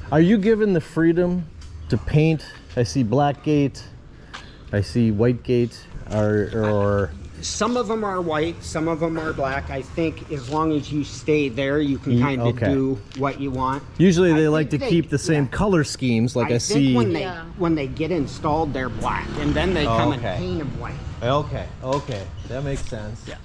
Are you given the freedom to paint? I see black gate, I see white gate, or some of them are white, some of them are black. I think as long as you stay there, you can kind of do what you want. Usually they like to keep the same color schemes, like I see. When they get installed, they're black, and then they come and paint them white. Okay, that makes sense. Yeah.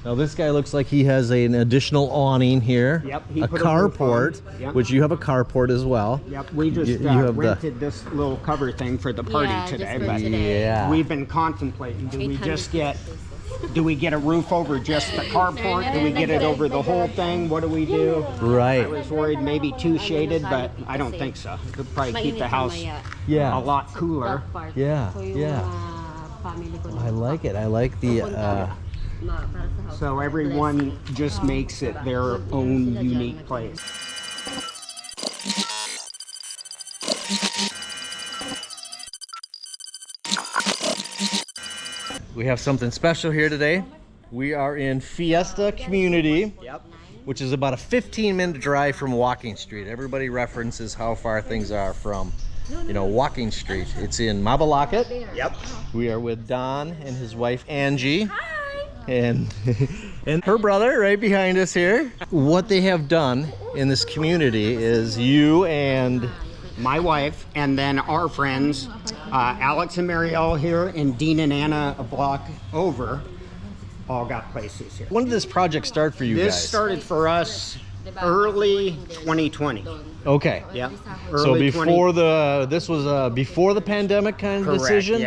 Now this guy looks like he has an additional awning here. Yep. A carport, which you have a carport as well. Yep. We just rented this little cover thing for the party today. But we've been contemplating, do we get a roof over just the carport? Do we get it over the whole thing? What do we do? Right. I was worried maybe too shaded, but I don't think so. It'll probably keep the house a lot cooler. Yeah. I like it. I like the so everyone just makes it their own unique place. We have something special here today. We are in Fiesta Community, which is about a 15-minute drive from Walking Street. Everybody references how far things are from, Walking Street. It's in Mabalacat. Yep. We are with Don and his wife Angie. And her brother right behind us here. What they have done in this community is you and my wife, and then our friends, Alex and Marielle here, and Dean and Anna a block over, all got places here. When did this project start for you guys? This started for us early 2020. Okay. Yep. So before this was before the pandemic kind of decision?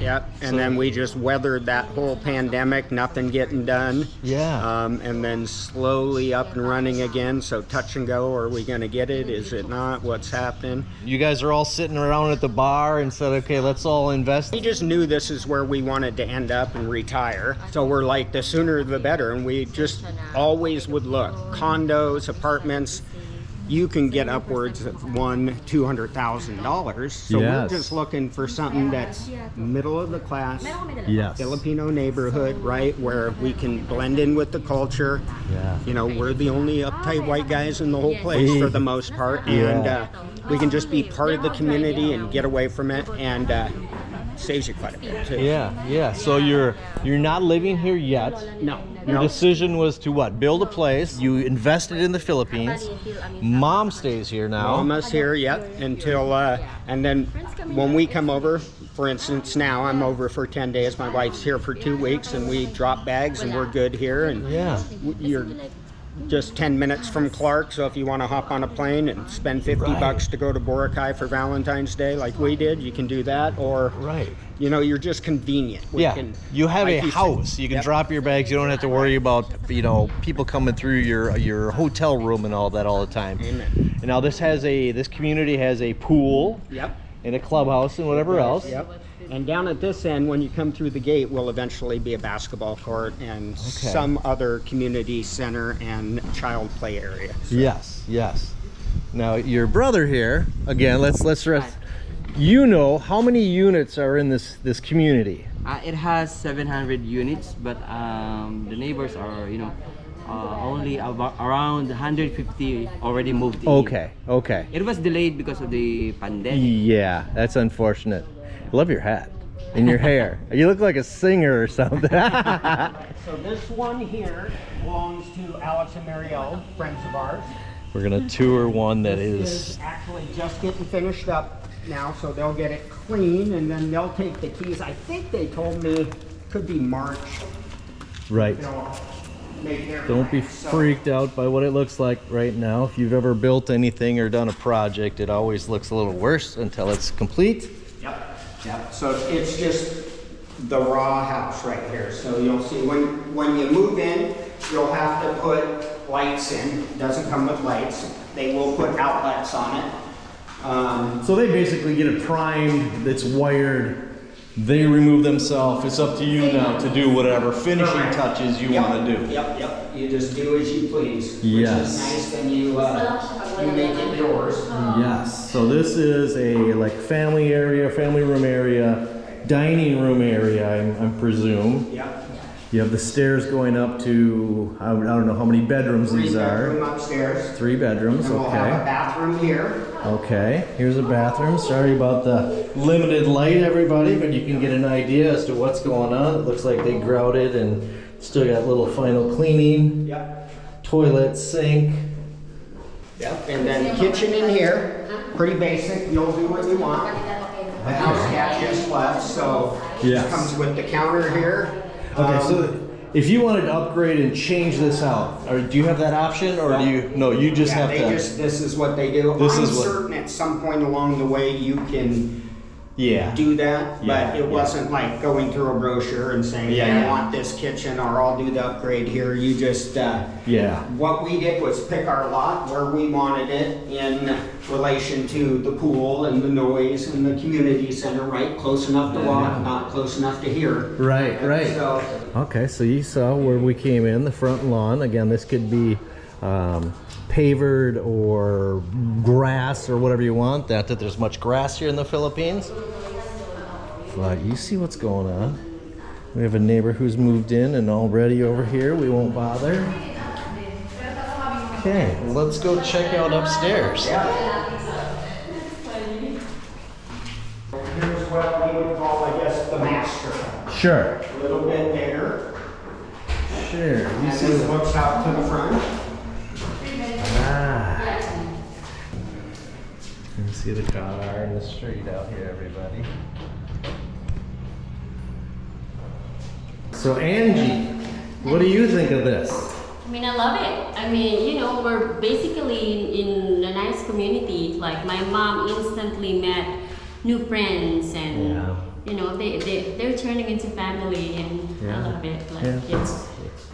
Yep. And then we just weathered that whole pandemic, nothing getting done. Yeah. And then slowly up and running again. So touch and go. Are we going to get it? Is it not? What's happening? You guys are all sitting around at the bar and said, okay, let's all invest. We just knew this is where we wanted to end up and retire. So we're like, the sooner the better. And we just always would look. Condos, apartments. You can get upwards of $200,000. So we're just looking for something that's middle of the class, Filipino neighborhood, right, where we can blend in with the culture. We're the only uptight white guys in the whole place for the most part, and we can just be part of the community and get away from it, and saves you quite a bit too. Yeah. So you're not living here yet. No. Your decision was to what? Build a place. You invested in the Philippines. Mom stays here now. Mama's here, until and then when we come over, for instance, now I'm over for 10 days. My wife's here for 2 weeks, and we drop bags, and we're good here. And you're just 10 minutes from Clark, so if you want to hop on a plane and spend $50 to go to Boracay for Valentine's Day like we did, you can do that. Or you're just convenient. You have a house. You can drop your bags. You don't have to worry about people coming through your hotel room and all that all the time. Amen. And now this community has a pool and a clubhouse and whatever else. And down at this end, when you come through the gate, will eventually be a basketball court and some other community center and child play area. So. Yes. Now your brother here, again, let's rest. How many units are in this community? It has 700 units, but the neighbors are, only around 150 already moved in. Okay. It was delayed because of the pandemic. Yeah, that's unfortunate. I love your hat and your hair. You look like a singer or something. So this one here belongs to Alex and Marielle, friends of ours. We're gonna tour one that This is actually just getting finished up now, so they'll get it clean, and then they'll take the keys. I think they told me could be March. Right. Don't be freaked out by what it looks like right now. If you've ever built anything or done a project, it always looks a little worse until it's complete. Yep. So it's just the raw house right here. So you'll see when you move in, you'll have to put lights in. It doesn't come with lights. They will put outlets on it. So they basically get it primed, it's wired, they remove themselves. It's up to you now to do whatever finishing touches you want to do. Yep. You just do as you please. Which Yes. is nice, then you make it yours. Yes. So this is a family room area, dining room area, I presume. Yep. You have the stairs going up to, I don't know how many bedrooms these are. 3 bedroom upstairs. 3 bedrooms, And we'll have a okay. bathroom here. Okay, here's a bathroom. Sorry about the limited light, everybody, but you can get an idea as to what's going on. It looks like they grouted and still got little final cleaning. Yep. Toilet, sink. Yep. And then kitchen in here, pretty basic. You'll do what you want. The house cat just left, so Yes. it comes with the counter here. Okay, so if you wanted to upgrade and change this out, or do you have that option, or do you? No, you just yeah, have they to. this is what they do. This I'm is what- certain at some point along the way you can Yeah. do that, but Yeah, it yeah. wasn't like going through a brochure and saying, Yeah, yeah, I yeah. want this kitchen or I'll do the upgrade here. You just, Yeah. what we did was pick our lot where we wanted it in relation to the pool and the noise and the community center, right? Close enough to walk, not close enough to hear. Right, right. So, Okay, so you saw where we came in, the front lawn. Again, this could be pavered or grass or whatever you want. Not that there's much grass here in the Philippines. But you see what's going on. We have a neighbor who's moved in and already over here. We won't bother. Okay, let's go check out upstairs. here's what we would call, I guess, the master. Sure. A little bit bigger. Sure. You And see this the looks out to the front. You see the car in the street out here, everybody. So Angie, what do you think of this? I mean, I love it. I mean, you know, we're basically in a nice community. Like my mom instantly met new friends, and Yeah. you know, they're turning into family, and Yeah. I love it. Like Yeah.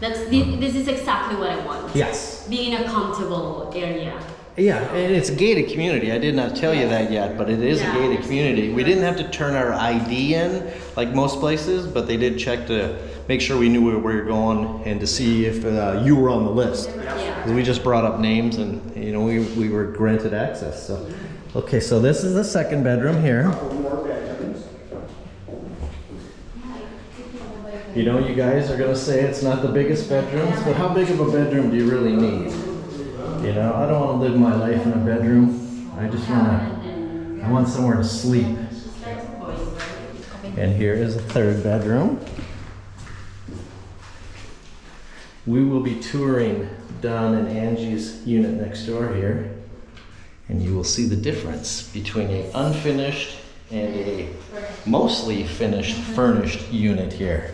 this is exactly what I want. Yes. Be in a comfortable area. Yeah, and it's a gated community. I did not tell you that yet, but it is a Yeah. gated community. We didn't have to turn our ID in like most places, but they did check to make sure we knew where we were going and to see if you were on the list. Yeah. 'Cause we just brought up names and you know we were granted access. So, okay, so this is the second bedroom here. Couple more bedrooms. You know, you guys are gonna say it's not the biggest bedrooms, but how big of a bedroom do you really need? You know, I don't want to live my life in a bedroom. I want somewhere to sleep. And here is a third bedroom. We will be touring Don and Angie's unit next door here, and you will see the difference between an unfinished and a mostly finished, furnished unit here.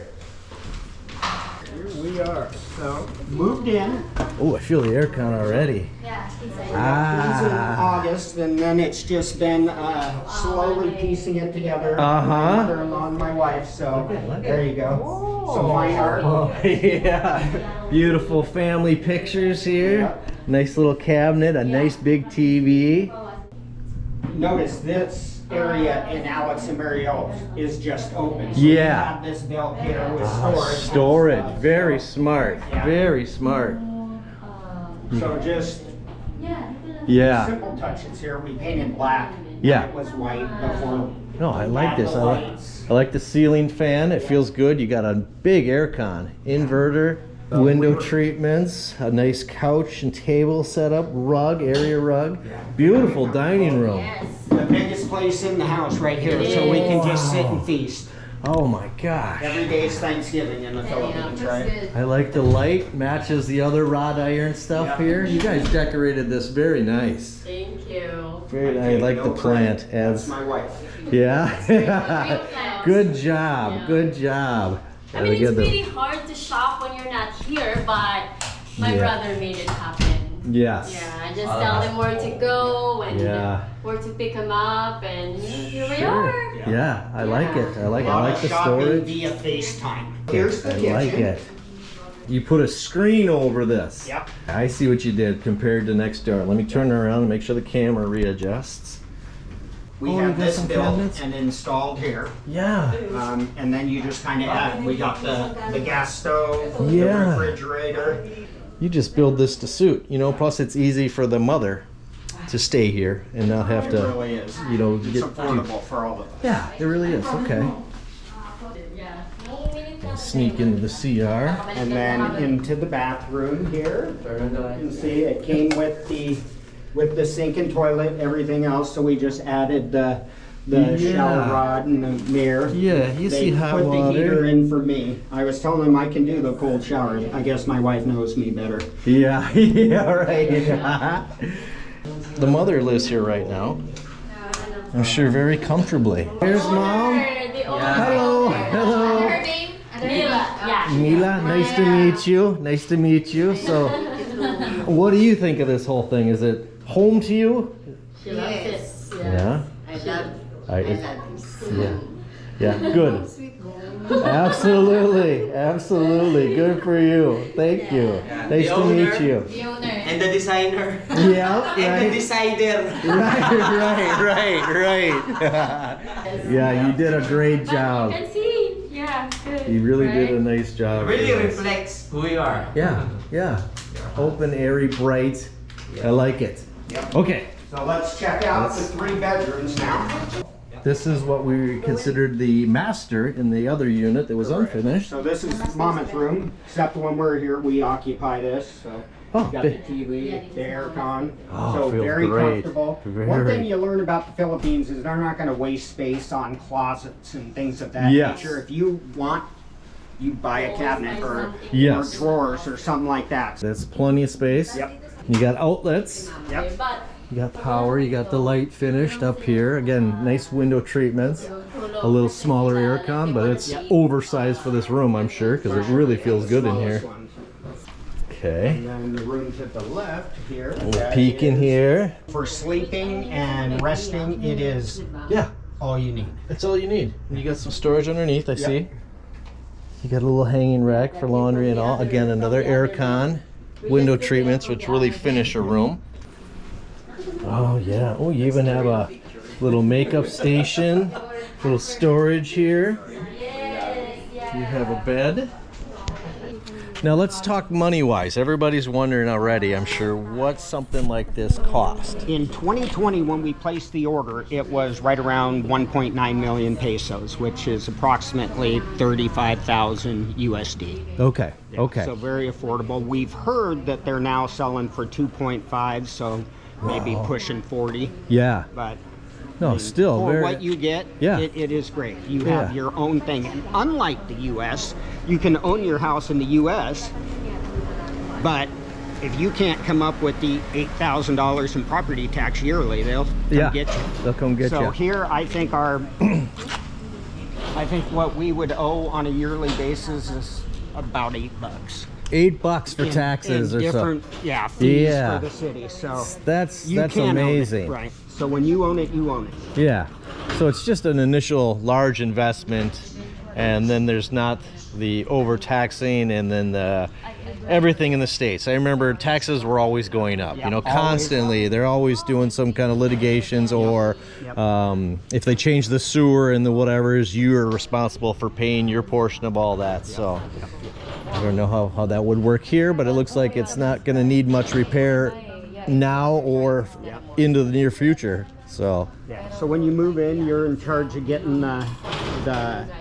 Here we are. So, moved in. Oh, I feel the aircon already. Yeah. It's in Ah. August, and then it's just been slowly piecing it together. Uh-huh. My mother-in-law and my wife, so Look at there you go. Some fine art. Oh, yeah. Beautiful family pictures here. Yep. Nice little cabinet, a nice big TV. Notice this area in Alex and Mary Oaks is just open. So Yeah. we have this built here with storage. and Storage, stuff. very smart, Yeah. very smart. So just Yeah. simple touches here. We painted black. Yeah. It was white before. No, I like Add this. the I like, lights. I like the ceiling fan. It feels good. You got a big aircon, inverter, window treatments, a nice couch and table setup, rug, area rug. Beautiful dining room. Yes. The biggest place in the house right here, so we can just sit and feast. Oh my gosh. Every day is Thanksgiving in the Philippines, right? I like the light, matches the other wrought iron stuff Yeah. here. You guys decorated this very nice. Thank you. Very nice. I like the plant. That's As my wife. yeah. plant. Good job. Yeah. Good job. I mean, Gotta get it's the- really hard to shop when you're not here, but my Yeah. brother made it happen. Yes. Yeah, I just tell them where to go and Yeah. where to pick them up, and here we Sure. are. Yeah, I like it. I like A lot the of shopping storage. via FaceTime. Here's the I kitchen. like it. You put a screen over this. Yep. I see what you did compared to next door. Let me turn around and make sure the camera readjusts. We Oh, have you got this some built cabinets? and installed here. Yeah. And then you just kind of add, we got the gas stove, Yeah. the refrigerator. You just build this to suit, you know, plus it's easy for the mother to stay here and not have It to, really is. you know, It's get affordable for all of us. Yeah, it really is. Okay. Yeah. Sneak into the CR. And then into the bathroom here. You can see it came with the sink and toilet, everything else. So we just added the shower rod and the mirror. Yeah, you see hot put the water. heater in for me. I was telling them I can do the cold shower. I guess my wife knows me better. Yeah, yeah, right. The mother lives here right now. I'm sure very comfortably. Here's Mom. Hello, hello. Her name? Yeah. Mila, nice to meet you. Nice to meet you. So, what do you think of this whole thing? Is it home to you? She loves it. Yeah. I love Yeah. Yeah. Good. Absolutely. Absolutely. Good for you. Thank you. Nice to meet you. the owner. And the designer. Yeah. And the Right. decider. Right. Yeah, you did a great You job. can see. Yeah, good. You really did a Right? nice job. Really reflects who you are. Yeah. Open, airy, bright. I like it. Okay. So let's check out the 3 bedrooms now. This is what we considered the master in the other unit that was unfinished. So this is Mama's room, except when we're here, we occupy this. So Oh, we've got the TV, the aircon. Oh, So feels very great. comfortable. Very. One thing you learn about the Philippines is they're not going to waste space on closets and things of that Yes. nature. If you want, you buy a cabinet or Yes. drawers or something like that. That's plenty of space. Yep. You got outlets. Yep. You got power. You got the light finished up here. Again, nice window treatments. A little smaller aircon, but it's oversized for this room, I'm sure, because it really feels good in here. Okay. And then the room to the left here. A little that peek in is- here. For sleeping and resting, it is Yeah, all you need. that's all you need. You got some storage underneath, I see. You got a little hanging rack for laundry and all. Again, another aircon. Window treatments, which really finish a room. Oh yeah. Oh, you even have a little makeup station. Little storage here. You have a bed. Now let's talk money-wise. Everybody's wondering already, I'm sure, what something like this cost. In 2020, when we placed the order, it was right around 1.9 million pesos, which is approximately 35,000 USD. Okay. Okay. So very affordable. We've heard that they're now selling for 2.5, so maybe pushing 40. Yeah. But No, still for very. what you get, Yeah. it is great. You Yeah. have your own thing. And unlike the U.S., you can own your house in the U.S., but if you can't come up with the $8,000 in property tax yearly, they'll come get you. They'll come get So you. here, I think I think what we would owe on a yearly basis is about $8. $8 for In- taxes in or different, so. yeah, fees Yeah. for the city. So That's you can amazing. own it, right? So when you own it, you own it. Yeah. So it's just an initial large investment, and then there's not the overtaxing, and then the everything in the States. I remember taxes were always going up, Yeah, you know, always. constantly. They're always doing some kind of litigations, or Yep. if they change the sewer and the whatevers, you are responsible for paying your portion of all that. So I don't know how that would work here, but it looks like it's not going to need much repair now or into the near future. So Yeah. So when you move in, you're in charge of getting the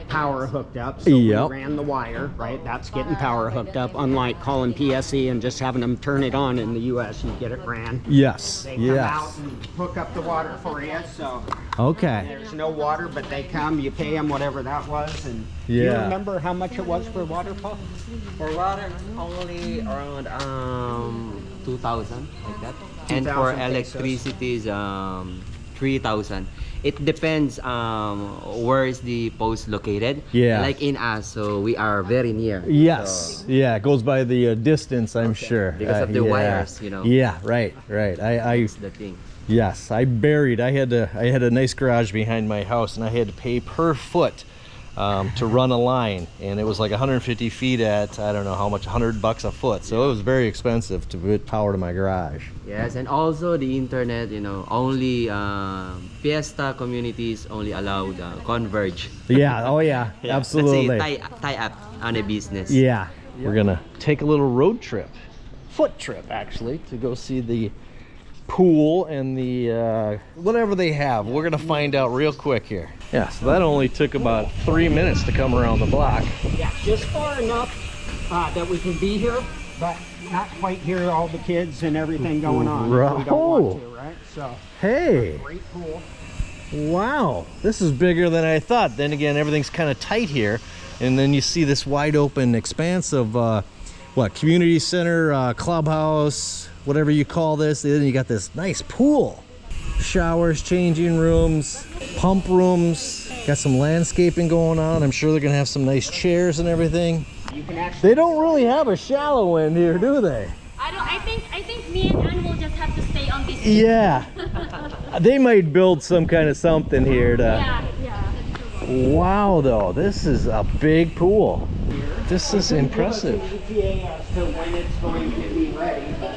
power hooked up. So we Yep. ran the wire, right? That's getting power hooked up. Unlike calling PSE and just having them turn it on in the U.S., you get it ran. yes, They come out yes. and hook up the water for you. So Okay. there's no water, but they come, you pay them whatever that was. And do you Yeah. remember how much it was for water, Paul? For water, only around 2,000 like that. And 2,000 for pesos. electricity is 3,000. It depends where is the post located. Yeah. Like in us, so we are very near. Yes. So, Yeah, it goes by the distance, I'm sure. Because of the yeah. wires, you know. Yeah, right. I that's the thing. yes, I had a nice garage behind my house, and I had to pay per foot to run a line, and it was like 150 feet at, I don't know how much, $100 a foot. So it was very expensive to put power to my garage. Yes, and also the internet, you know, only Fiesta Communities only allowed Converge. Yeah, oh yeah, absolutely. Let's say tie up on a business. Yeah. We're gonna take a little road trip, foot trip actually, to go see the pool and the whatever they have. We're gonna find out real quick here. Yeah, so that only took about 3 minutes to come around the block. Yeah, just far enough that we can be here, but not quite hear all the kids and everything going on. We don't want to, right? So, hey, great pool. wow, this is bigger than I thought. Then again, everything's kind of tight here, and then you see this wide open expanse of what, community center, clubhouse, whatever you call this. Then you got this nice pool, showers, changing rooms, pump rooms, got some landscaping going on. I'm sure they're gonna have some nice chairs and everything. You can actually, They don't really have a shallow end here, do they? I think me and Ann will just have to stay on this. Yeah. They might build some kind of something here to... Yeah. Wow, though, this is a big pool. This is impressive. ETA as to when it's going to be ready, but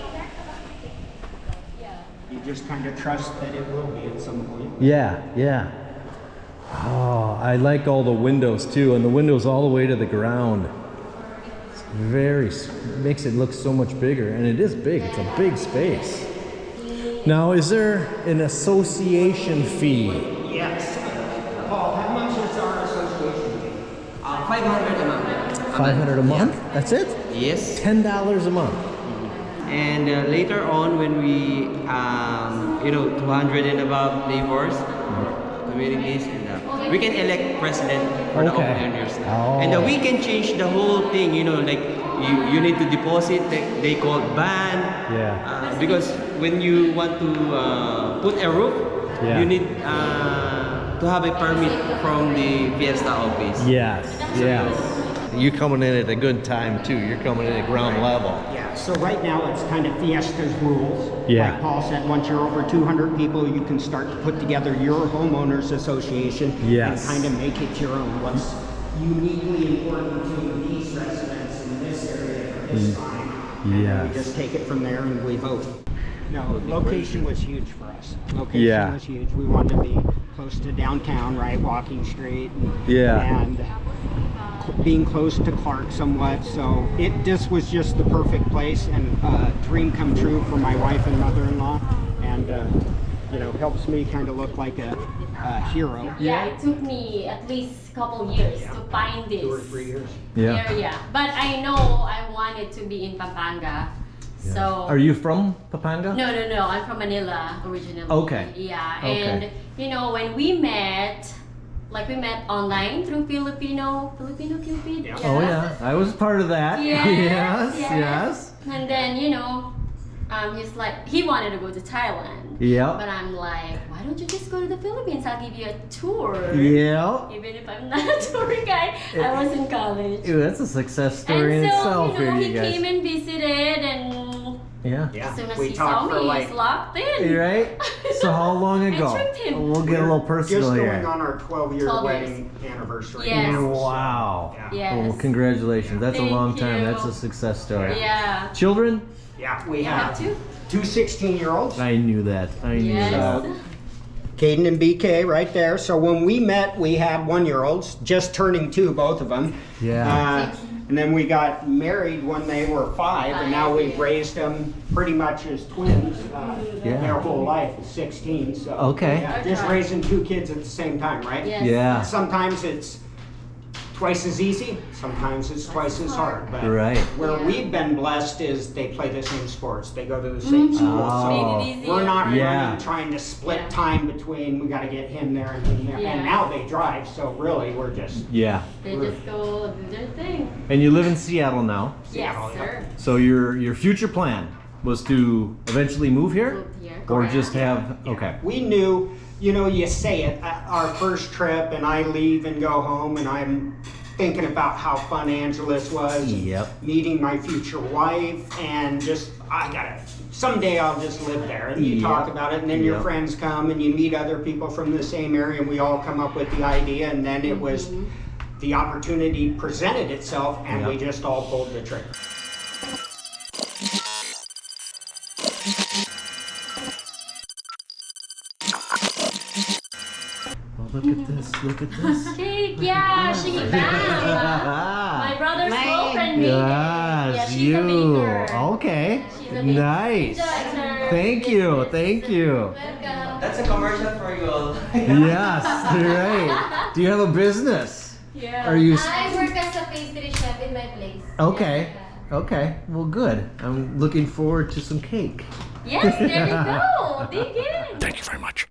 you just kind of trust that it will be at some point. Yeah, yeah. Oh, I like all the windows too, and the windows all the way to the ground. It's makes it look so much bigger, and it is big. It's a big space. Now, is there an association fee? Yes. Paul, how much is our association fee? 500 a month. 500 a month? That's it? Yes. $10 a month. And later on, when we, 200 and above neighbors, communities, and we can elect president for the owners. Oh. And we can change the whole thing, like you need to deposit, they call ban. Yeah. Because when you want to put a roof, you need to have a permit from the Fiesta office. Yes, yes. You're coming in at a good time too. You're coming in at ground level. Yeah, so right now it's kind of Fiesta's rules. Yeah. Like Paul said, once you're over 200 people, you can start to put together your homeowners association Yes. and kind of make it your own. What's uniquely important to these residents in this area at this time. And Yes. we just take it from there and we vote. No, location was huge for us. Location was huge. We wanted to be close to downtown, right? Walking Street. And being close to Clark somewhat, so this was just the perfect place and dream come true for my wife and mother-in-law, and helps me kind of look like a hero. Yeah, it took me at least a couple years to find this 2 or 3 years. area. But I know I wanted to be in Pampanga. So Are you from Pampanga? No, I'm from Manila originally. Okay. Yeah, Okay. and when we met, we met online through Filipino Cupid. Yeah. Oh yeah, I was part of that. Yes. And then he's like, he wanted to go to Thailand. Yeah. But I'm like, why don't you just go to the Philippines? I'll give you a tour. Yeah. Even if I'm not a tour guide, I was in college. Ew, that's a success story in And so, itself here, he you guys. came and visited, and Yeah. Yeah, as soon as we he saw talked for me, like he's locked in. Right? So how long I ago? tricked him. We'll get a little personal just here. going on our 12-year 12 years. wedding anniversary. Yes. now, so, Wow. yeah. Yes. Oh, well, congratulations. That's a Thank long time. you. That's a success story. Yeah. Children? Yeah, we You have have to? two 16-year-olds. I knew that. I knew Yes. that. Caden and BK right there. So when we met, we had 1-year-olds, just turning 2, both of them. Yeah. And then we got married when they were 5, and now we've raised them pretty much as twins their whole life, 16. So Okay. yeah, just raising 2 kids at the same time, right? Yes. Yeah. Sometimes it's twice as easy, sometimes it's twice as hard. But Right. where Yeah. we've been blessed is they play the same sports, they go to the same school. Oh. Made So it easier. we're not Yeah. running trying to split Yeah. time between, we got to get him there and him there. Yeah. And now they drive, so really we're just Yeah. They just go do their thing. And you live in Seattle now. Yes, Seattle, yeah. sir. So your future plan was to eventually move here? Move here. Or Correct. just have, okay. We knew, you say it, our first trip, and I leave and go home, and I'm thinking about how fun Angeles was, Yep. meeting my future wife, and just, someday I'll just live there. And you Yep. talk about it, and then your Yep. friends come, and you meet other people from the same area, and we all come up with the idea, and then it was, the opportunity presented itself, and we Yep. just all pulled the trigger. Well, look at this, look at this. Cake, yeah, she bam. My brother's girlfriend made it. Yeah, Yes, she's a you. baker. Okay. She's a baker. Nice. That's her Thank you. Thank you. Welcome. That's a commercial for you all. Yes, right. Do you have a business? Yeah. Are you? I work as a pastry chef in my place. Okay. Okay. Well, good. I'm looking forward to some cake. Yes, there you go. Dig in. Thank you very much.